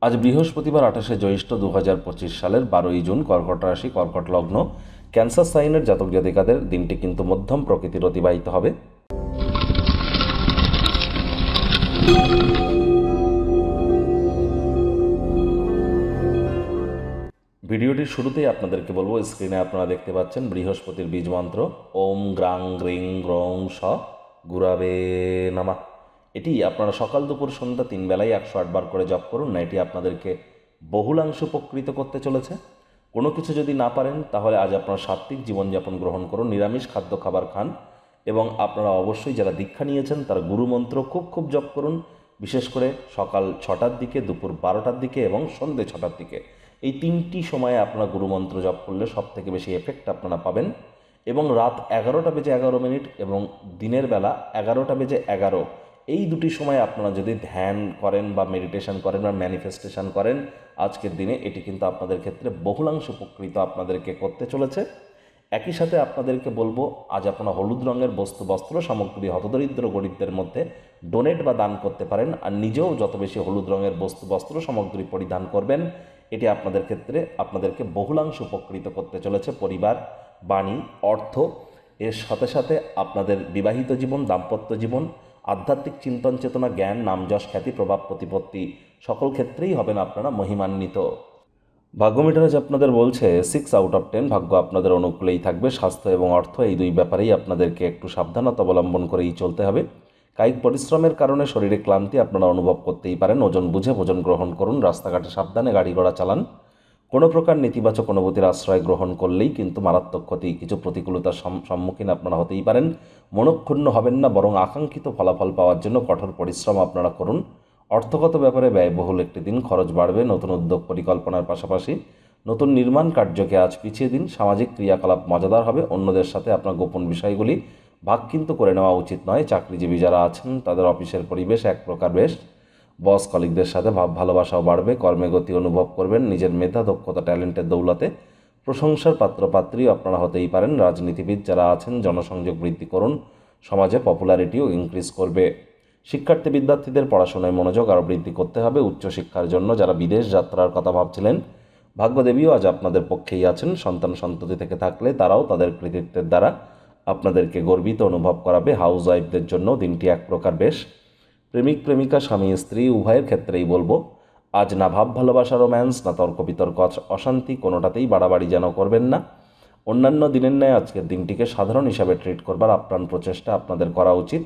আজ বৃহস্পতিবার 28শে জ্যৈষ্ঠ 2025 সালের 12ই জুন, কর্কট রাশি, কর্কট লগ্ন, ক্যান্সার সাইনের জাতক জাতিকাদের দিনটি কিন্তু মধ্যম প্রকৃতির অতিবাহিত হবে। ভিডিওটির শুরুতেই আপনাদেরকে বলবো, স্ক্রিনে আপনারা দেখতে পাচ্ছেন বৃহস্পতির বীজ মন্ত্র ওম গ্রাং গ্রিং গ্রং স গুরাবে নামা। এটি আপনারা সকাল দুপুর সন্ধ্যা 3 বেলায় 108 বার করে জপ করুন না। এটি আপনাদেরকে বহুলাংশ উপকৃত করতে চলেছে। কোনো কিছু যদি না পারেন তাহলে আজ আপনারা সাত্ত্বিক জীবনযাপন গ্রহণ করুন, নিরামিষ খাদ্য খাবার খান এবং আপনারা অবশ্যই যারা দীক্ষা নিয়েছেন তারা গুরুমন্ত্র খুব জপ করুন, বিশেষ করে সকাল 6টার দিকে, দুপুর 12টার দিকে এবং সন্ধ্যে 6টার দিকে। এই 3টি সময়ে আপনারা গুরুমন্ত্র জপ করলে সব থেকে বেশি এফেক্ট আপনারা পাবেন। এবং রাত 11টা বেজে 11 মিনিট এবং দিনের বেলা 11টা বেজে 11, এই দুটি সময় আপনারা যদি ধ্যান করেন বা মেডিটেশন করেন বা ম্যানিফেস্টেশন করেন আজকের দিনে, এটি কিন্তু আপনাদের ক্ষেত্রে বহুলাংশ উপকৃত আপনাদেরকে করতে চলেছে। একই সাথে আপনাদেরকে বলবো, আজ আপনারা হলুদ রঙের বস্ত্র সামগ্রী হতদরিদ্র গরিবদের মধ্যে ডোনেট বা দান করতে পারেন। আর নিজেও যত বেশি হলুদ রঙের বস্ত্র সামগ্রী পরিধান করবেন, এটি আপনাদের ক্ষেত্রে আপনাদেরকে বহুলাংশ উপকৃত করতে চলেছে। পরিবার, বাণী, অর্থ, এর সাথে সাথে আপনাদের বিবাহিত জীবন, দাম্পত্য জীবন, আধ্যাত্মিক চিন্তন চেতনা, জ্ঞান, নাম যশ, খ্যাতি, প্রভাব, প্রতিপত্তি সকল ক্ষেত্রেই হবেন আপনারা মহিমান্বিত। ভাগ্য মিটার আজ আপনাদের বলছে 6 আউট অফ 10, ভাগ্য আপনাদের অনুকূলেই থাকবে। স্বাস্থ্য এবং অর্থ এই দুই ব্যাপারেই আপনাদেরকে একটু সাবধানতা অবলম্বন করেই চলতে হবে। কায়িক পরিশ্রমের কারণে শরীরে ক্লান্তি আপনারা অনুভব করতেই পারেন। ওজন বুঝে ভোজন গ্রহণ করুন, রাস্তাঘাটে সাবধানে গাড়ি ঘোড়া চালান। কোনো প্রকার নেতিবাচক অনুভূতির আশ্রয় গ্রহণ করলেই কিন্তু মারাত্মক ক্ষতি, কিছু প্রতিকূলতার সম্মুখীন আপনারা হতেই পারেন। মনক্ষুণ্ণ হবেন না, বরং আকাঙ্ক্ষিত ফলাফল পাওয়ার জন্য কঠোর পরিশ্রম আপনারা করুন। অর্থগত ব্যাপারে ব্যয়বহুল একটি দিন, খরচ বাড়বে। নতুন উদ্যোগ পরিকল্পনার পাশাপাশি নতুন নির্মাণ কার্যকে আজ পিছিয়ে দিন। সামাজিক ক্রিয়াকলাপ মজাদার হবে। অন্যদের সাথে আপনার গোপন বিষয়গুলি ভাগ কিন্তু করে নেওয়া উচিত নয়। চাকরিজীবী যারা আছেন তাদের অফিসের পরিবেশ এক প্রকার বেশ। বস কলিগদের সাথে ভালোবাসাও বাড়বে। কর্মে গতি অনুভব করবেন। নিজের মেধা, দক্ষতা, ট্যালেন্টের দৌলতে প্রশংসার পাত্রপাত্রী আপনারা হতেই পারেন। রাজনীতিবিদ যারা আছেন জনসংযোগ বৃদ্ধি করুন, সমাজে পপুলারিটিও ইনক্রিজ করবে। শিক্ষার্থী বিদ্যার্থীদের পড়াশোনায় মনোযোগ আরও বৃদ্ধি করতে হবে। উচ্চশিক্ষার জন্য যারা বিদেশ যাত্রার কথা ভাবছিলেন, ভাগ্যদেবীও আজ আপনাদের পক্ষেই আছেন। সন্তান সন্ততি থেকে থাকলে তারাও তাদের কৃতিত্বের দ্বারা আপনাদেরকে গর্বিত অনুভব করাবে। হাউস ওয়াইফদের জন্য দিনটি এক প্রকার বেশ। প্রেমিক প্রেমিকা, স্বামী স্ত্রী উভয়ের ক্ষেত্রেই বলবো, আজ না ভাব ভালোবাসা, রোম্যান্স, না তর্ক বিতর্ক, অশান্তি, কোনোটাতেই বাড়াবাড়ি যেন করবেন না। অন্যান্য দিনের ন্যায় আজকের দিনটিকে সাধারণ হিসাবে ট্রিট করবার আপ্রাণ প্রচেষ্টা আপনাদের করা উচিত।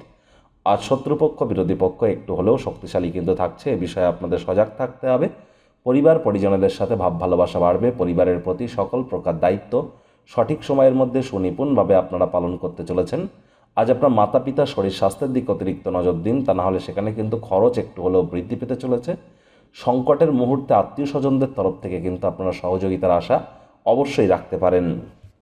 আজ শত্রুপক্ষ, বিরোধী পক্ষ একটু হলেও শক্তিশালী কিন্তু থাকছে, এ বিষয়ে আপনাদের সজাগ থাকতে হবে। পরিবার পরিজনদের সাথে ভাব ভালোবাসা বাড়বে। পরিবারের প্রতি সকল প্রকার দায়িত্ব সঠিক সময়ের মধ্যে সুনিপুণভাবে আপনারা পালন করতে চলেছেন। আজ আপনার মাতা পিতা শরীর স্বাস্থ্যের দিকে অতিরিক্ত নজর দিন, তা না হলে সেখানে কিন্তু খরচ একটু হলেও বৃদ্ধি পেতে চলেছে। সংকটের মুহূর্তে আত্মীয় স্বজনদের তরফ থেকে কিন্তু আপনারা সহযোগিতার আশা অবশ্যই রাখতে পারেন।